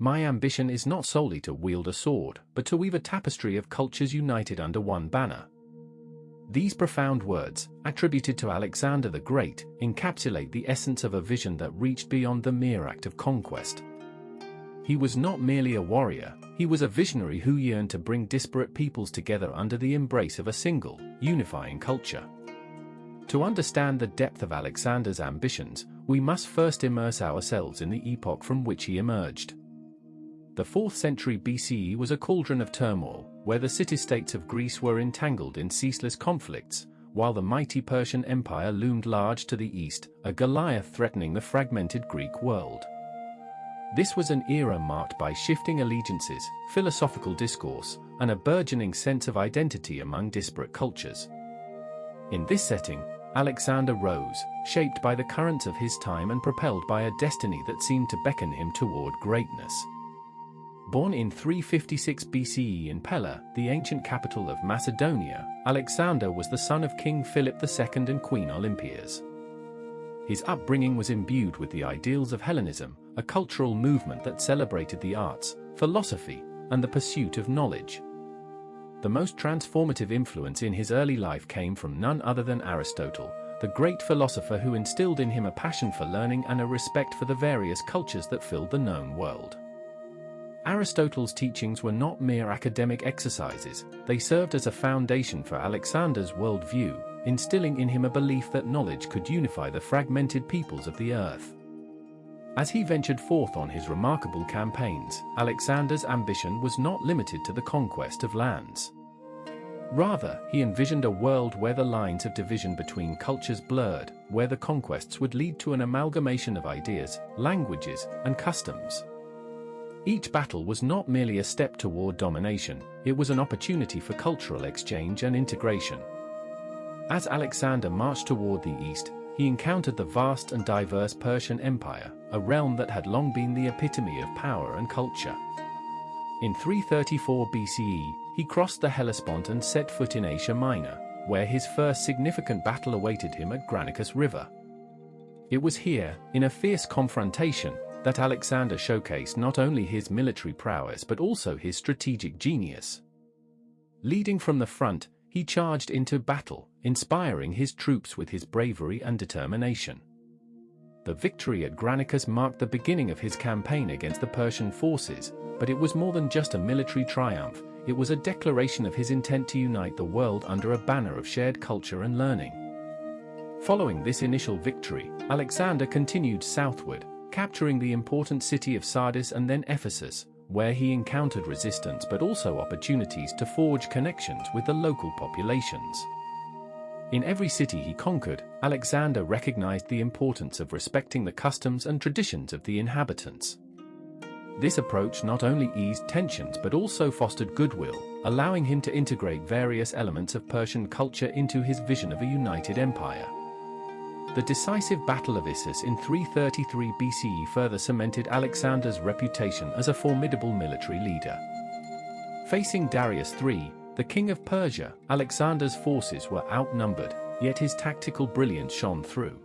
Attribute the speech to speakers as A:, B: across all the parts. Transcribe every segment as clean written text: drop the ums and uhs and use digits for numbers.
A: My ambition is not solely to wield a sword, but to weave a tapestry of cultures united under one banner. These profound words, attributed to Alexander the Great, encapsulate the essence of a vision that reached beyond the mere act of conquest. He was not merely a warrior, he was a visionary who yearned to bring disparate peoples together under the embrace of a single, unifying culture. To understand the depth of Alexander's ambitions, we must first immerse ourselves in the epoch from which he emerged. The 4th century BCE was a cauldron of turmoil, where the city-states of Greece were entangled in ceaseless conflicts, while the mighty Persian Empire loomed large to the east, a Goliath threatening the fragmented Greek world. This was an era marked by shifting allegiances, philosophical discourse, and a burgeoning sense of identity among disparate cultures. In this setting, Alexander rose, shaped by the currents of his time and propelled by a destiny that seemed to beckon him toward greatness. Born in 356 BCE in Pella, the ancient capital of Macedonia, Alexander was the son of King Philip II and Queen Olympias. His upbringing was imbued with the ideals of Hellenism, a cultural movement that celebrated the arts, philosophy, and the pursuit of knowledge. The most transformative influence in his early life came from none other than Aristotle, the great philosopher who instilled in him a passion for learning and a respect for the various cultures that filled the known world. Aristotle's teachings were not mere academic exercises, they served as a foundation for Alexander's worldview, instilling in him a belief that knowledge could unify the fragmented peoples of the earth. As he ventured forth on his remarkable campaigns, Alexander's ambition was not limited to the conquest of lands. Rather, he envisioned a world where the lines of division between cultures blurred, where the conquests would lead to an amalgamation of ideas, languages, and customs. Each battle was not merely a step toward domination, it was an opportunity for cultural exchange and integration. As Alexander marched toward the east, he encountered the vast and diverse Persian Empire, a realm that had long been the epitome of power and culture. In 334 BCE, he crossed the Hellespont and set foot in Asia Minor, where his first significant battle awaited him at Granicus River. It was here, in a fierce confrontation, that Alexander showcased not only his military prowess but also his strategic genius. Leading from the front, he charged into battle, inspiring his troops with his bravery and determination. The victory at Granicus marked the beginning of his campaign against the Persian forces, but it was more than just a military triumph, it was a declaration of his intent to unite the world under a banner of shared culture and learning. Following this initial victory, Alexander continued southward, capturing the important city of Sardis and then Ephesus, where he encountered resistance but also opportunities to forge connections with the local populations. In every city he conquered, Alexander recognized the importance of respecting the customs and traditions of the inhabitants. This approach not only eased tensions but also fostered goodwill, allowing him to integrate various elements of Persian culture into his vision of a united empire. The decisive Battle of Issus in 333 BCE further cemented Alexander's reputation as a formidable military leader. Facing Darius III, the king of Persia, Alexander's forces were outnumbered, yet his tactical brilliance shone through.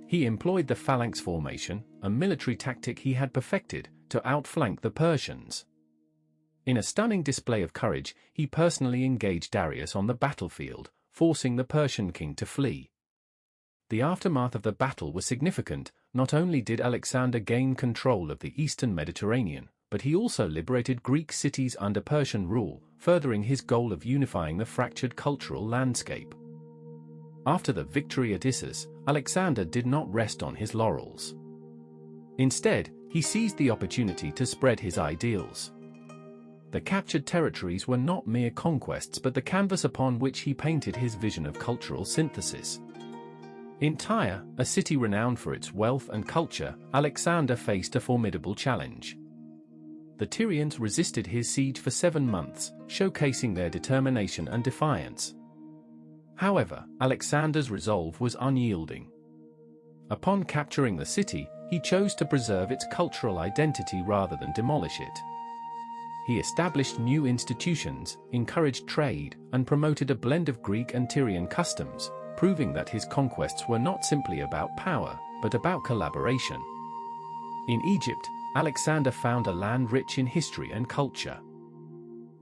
A: He employed the phalanx formation, a military tactic he had perfected, to outflank the Persians. In a stunning display of courage, he personally engaged Darius on the battlefield, forcing the Persian king to flee. The aftermath of the battle was significant. Not only did Alexander gain control of the eastern Mediterranean, but he also liberated Greek cities under Persian rule, furthering his goal of unifying the fractured cultural landscape. After the victory at Issus, Alexander did not rest on his laurels. Instead, he seized the opportunity to spread his ideals. The captured territories were not mere conquests but the canvas upon which he painted his vision of cultural synthesis. In Tyre, a city renowned for its wealth and culture, Alexander faced a formidable challenge. The Tyrians resisted his siege for 7 months, showcasing their determination and defiance. However, Alexander's resolve was unyielding. Upon capturing the city, he chose to preserve its cultural identity rather than demolish it. He established new institutions, encouraged trade, and promoted a blend of Greek and Tyrian customs, proving that his conquests were not simply about power, but about collaboration. In Egypt, Alexander found a land rich in history and culture.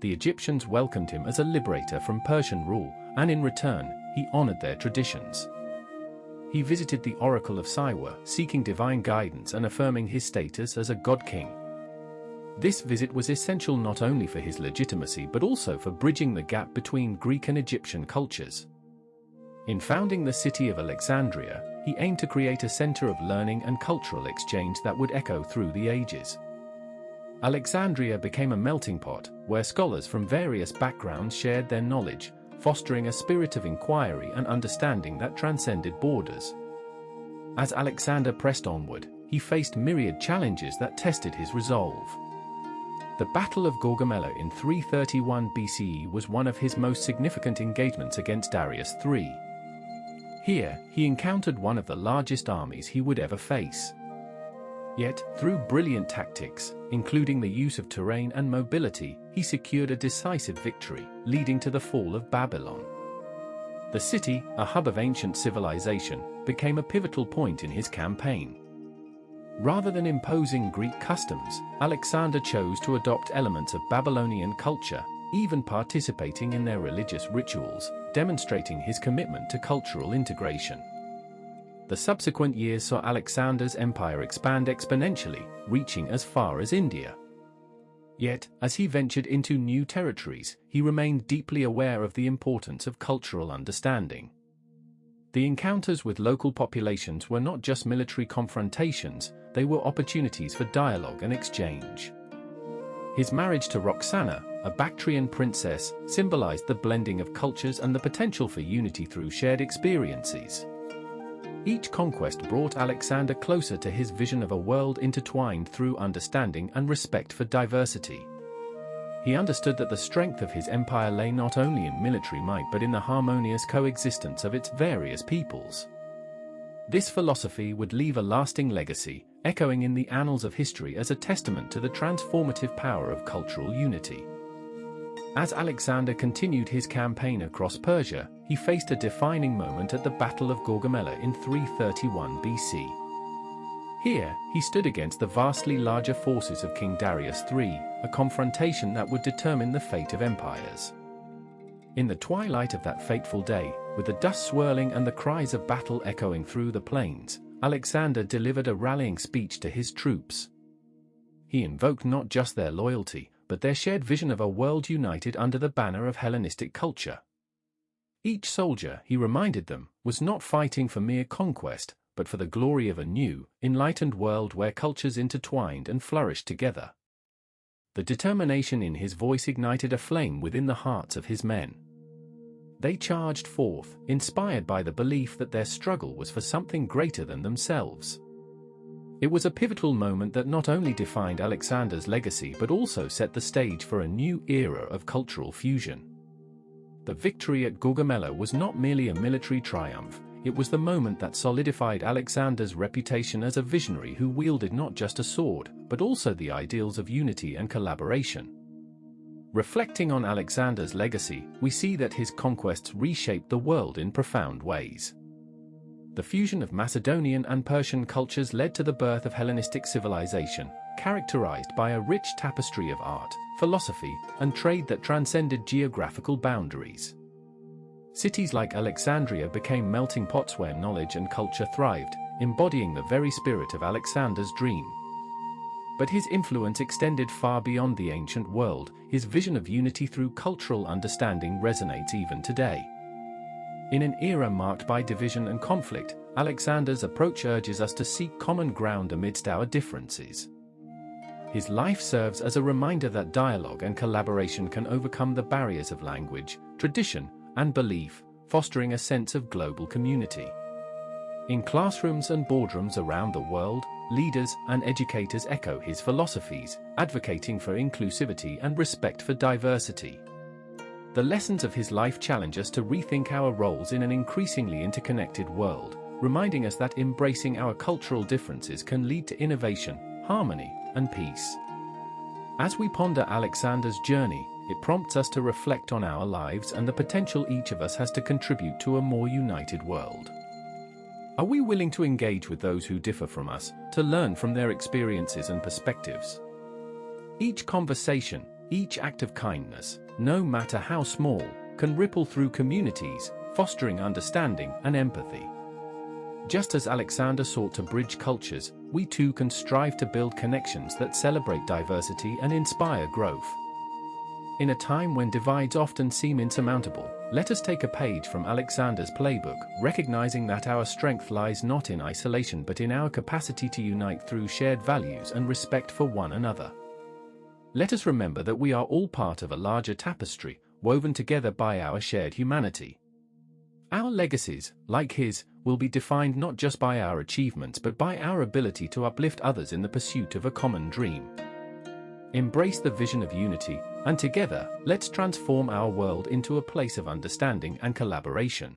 A: The Egyptians welcomed him as a liberator from Persian rule, and in return, he honored their traditions. He visited the Oracle of Siwa, seeking divine guidance and affirming his status as a god-king. This visit was essential not only for his legitimacy but also for bridging the gap between Greek and Egyptian cultures. In founding the city of Alexandria, he aimed to create a center of learning and cultural exchange that would echo through the ages. Alexandria became a melting pot, where scholars from various backgrounds shared their knowledge, fostering a spirit of inquiry and understanding that transcended borders. As Alexander pressed onward, he faced myriad challenges that tested his resolve. The Battle of Gaugamela in 331 BCE was one of his most significant engagements against Darius III. Here, he encountered one of the largest armies he would ever face. Yet, through brilliant tactics, including the use of terrain and mobility, he secured a decisive victory, leading to the fall of Babylon. The city, a hub of ancient civilization, became a pivotal point in his campaign. Rather than imposing Greek customs, Alexander chose to adopt elements of Babylonian culture, even participating in their religious rituals, demonstrating his commitment to cultural integration. The subsequent years saw Alexander's empire expand exponentially, reaching as far as India. Yet, as he ventured into new territories, he remained deeply aware of the importance of cultural understanding. The encounters with local populations were not just military confrontations, they were opportunities for dialogue and exchange. His marriage to Roxana, a Bactrian princess, symbolized the blending of cultures and the potential for unity through shared experiences. Each conquest brought Alexander closer to his vision of a world intertwined through understanding and respect for diversity. He understood that the strength of his empire lay not only in military might but in the harmonious coexistence of its various peoples. This philosophy would leave a lasting legacy, echoing in the annals of history as a testament to the transformative power of cultural unity. As Alexander continued his campaign across Persia, he faced a defining moment at the Battle of Gaugamela in 331 BC. Here, he stood against the vastly larger forces of King Darius III, a confrontation that would determine the fate of empires. In the twilight of that fateful day, with the dust swirling and the cries of battle echoing through the plains, Alexander delivered a rallying speech to his troops. He invoked not just their loyalty, but their shared vision of a world united under the banner of Hellenistic culture. Each soldier, he reminded them, was not fighting for mere conquest, but for the glory of a new, enlightened world where cultures intertwined and flourished together. The determination in his voice ignited a flame within the hearts of his men. They charged forth, inspired by the belief that their struggle was for something greater than themselves. It was a pivotal moment that not only defined Alexander's legacy but also set the stage for a new era of cultural fusion. The victory at Gaugamela was not merely a military triumph, it was the moment that solidified Alexander's reputation as a visionary who wielded not just a sword, but also the ideals of unity and collaboration. Reflecting on Alexander's legacy, we see that his conquests reshaped the world in profound ways. The fusion of Macedonian and Persian cultures led to the birth of Hellenistic civilization, characterized by a rich tapestry of art, philosophy, and trade that transcended geographical boundaries. Cities like Alexandria became melting pots where knowledge and culture thrived, embodying the very spirit of Alexander's dream. But his influence extended far beyond the ancient world. His vision of unity through cultural understanding resonates even today. In an era marked by division and conflict, Alexander's approach urges us to seek common ground amidst our differences. His life serves as a reminder that dialogue and collaboration can overcome the barriers of language, tradition, and belief, fostering a sense of global community. In classrooms and boardrooms around the world, leaders and educators echo his philosophies, advocating for inclusivity and respect for diversity. The lessons of his life challenge us to rethink our roles in an increasingly interconnected world, reminding us that embracing our cultural differences can lead to innovation, harmony, and peace. As we ponder Alexander's journey, it prompts us to reflect on our lives and the potential each of us has to contribute to a more united world. Are we willing to engage with those who differ from us, to learn from their experiences and perspectives? Each conversation, each act of kindness, no matter how small, can ripple through communities, fostering understanding and empathy. Just as Alexander sought to bridge cultures, we too can strive to build connections that celebrate diversity and inspire growth. In a time when divides often seem insurmountable, let us take a page from Alexander's playbook, recognizing that our strength lies not in isolation but in our capacity to unite through shared values and respect for one another. Let us remember that we are all part of a larger tapestry, woven together by our shared humanity. Our legacies, like his, will be defined not just by our achievements but by our ability to uplift others in the pursuit of a common dream. Embrace the vision of unity, and together, let's transform our world into a place of understanding and collaboration.